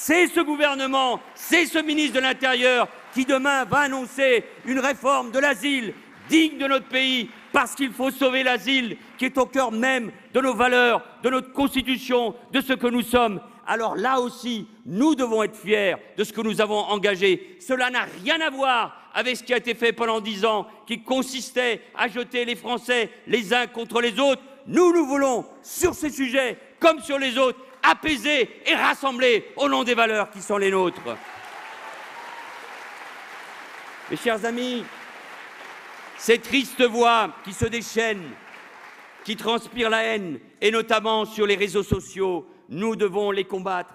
c'est ce gouvernement, c'est ce ministre de l'Intérieur qui demain va annoncer une réforme de l'asile digne de notre pays, parce qu'il faut sauver l'asile qui est au cœur même de nos valeurs, de notre Constitution, de ce que nous sommes. Alors là aussi, nous devons être fiers de ce que nous avons engagé. Cela n'a rien à voir avec ce qui a été fait pendant 10 ans, qui consistait à jeter les Français les uns contre les autres. Nous voulons, sur ces sujets comme sur les autres, apaiser et rassembler au nom des valeurs qui sont les nôtres. Mes chers amis, ces tristes voix qui se déchaînent, qui transpirent la haine, et notamment sur les réseaux sociaux, nous devons les combattre.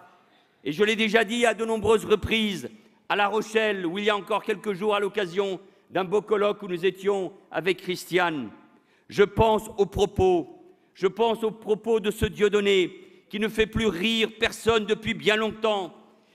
Et je l'ai déjà dit à de nombreuses reprises, à La Rochelle, où il y a encore quelques jours, à l'occasion d'un beau colloque où nous étions avec Christiane. Je pense aux propos de ce Dieudonné qui ne fait plus rire personne depuis bien longtemps,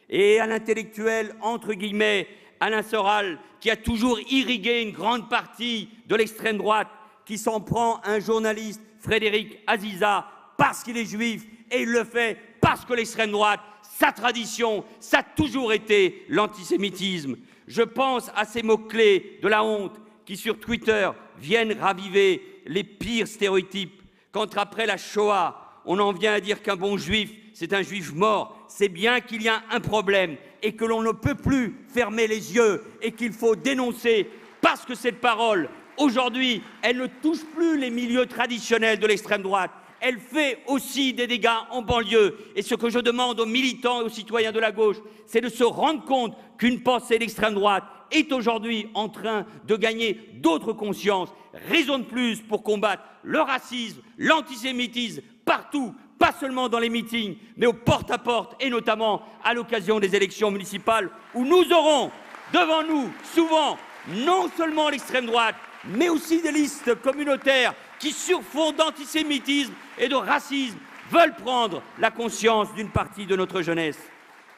et à l'intellectuel, entre guillemets, Alain Soral, qui a toujours irrigué une grande partie de l'extrême droite, qui s'en prend à un journaliste, Frédéric Aziza, parce qu'il est juif, et il le fait parce que l'extrême droite, sa tradition, ça a toujours été l'antisémitisme. Je pense à ces mots-clés de la honte qui, sur Twitter, viennent raviver les pires stéréotypes. Quand après la Shoah, on en vient à dire qu'un bon juif, c'est un juif mort, c'est bien qu'il y a un problème et que l'on ne peut plus fermer les yeux et qu'il faut dénoncer, parce que cette parole, aujourd'hui, elle ne touche plus les milieux traditionnels de l'extrême droite. Elle fait aussi des dégâts en banlieue. Et ce que je demande aux militants et aux citoyens de la gauche, c'est de se rendre compte qu'une pensée d'extrême droite est aujourd'hui en train de gagner d'autres consciences. Raison de plus pour combattre le racisme, l'antisémitisme, partout, pas seulement dans les meetings, mais au porte-à-porte, et notamment à l'occasion des élections municipales, où nous aurons devant nous, souvent, non seulement l'extrême droite, mais aussi des listes communautaires qui, sur fond d'antisémitisme et de racisme, veulent prendre la conscience d'une partie de notre jeunesse.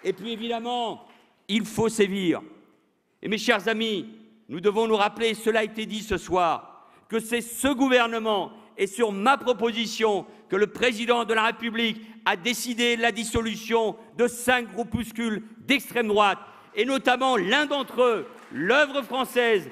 Et puis évidemment, il faut sévir. Et mes chers amis, nous devons nous rappeler, cela a été dit ce soir, que c'est ce gouvernement et sur ma proposition que le président de la République a décidé la dissolution de 5 groupuscules d'extrême droite, et notamment l'un d'entre eux, l'œuvre française,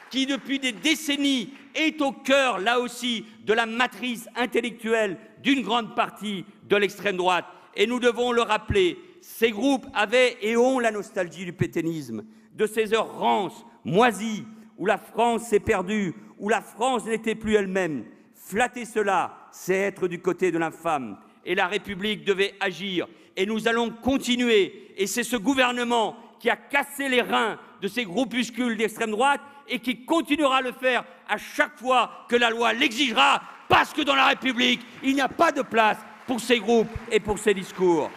qui depuis des décennies est au cœur, là aussi, de la matrice intellectuelle d'une grande partie de l'extrême droite. Et nous devons le rappeler, ces groupes avaient et ont la nostalgie du pétainisme, de ces heures rances, moisies, où la France s'est perdue, où la France n'était plus elle-même. Flatter cela, c'est être du côté de l'infâme. Et la République devait agir. Et nous allons continuer. Et c'est ce gouvernement qui a cassé les reins de ces groupuscules d'extrême droite et qui continuera à le faire à chaque fois que la loi l'exigera, parce que dans la République, il n'y a pas de place pour ces groupes et pour ces discours.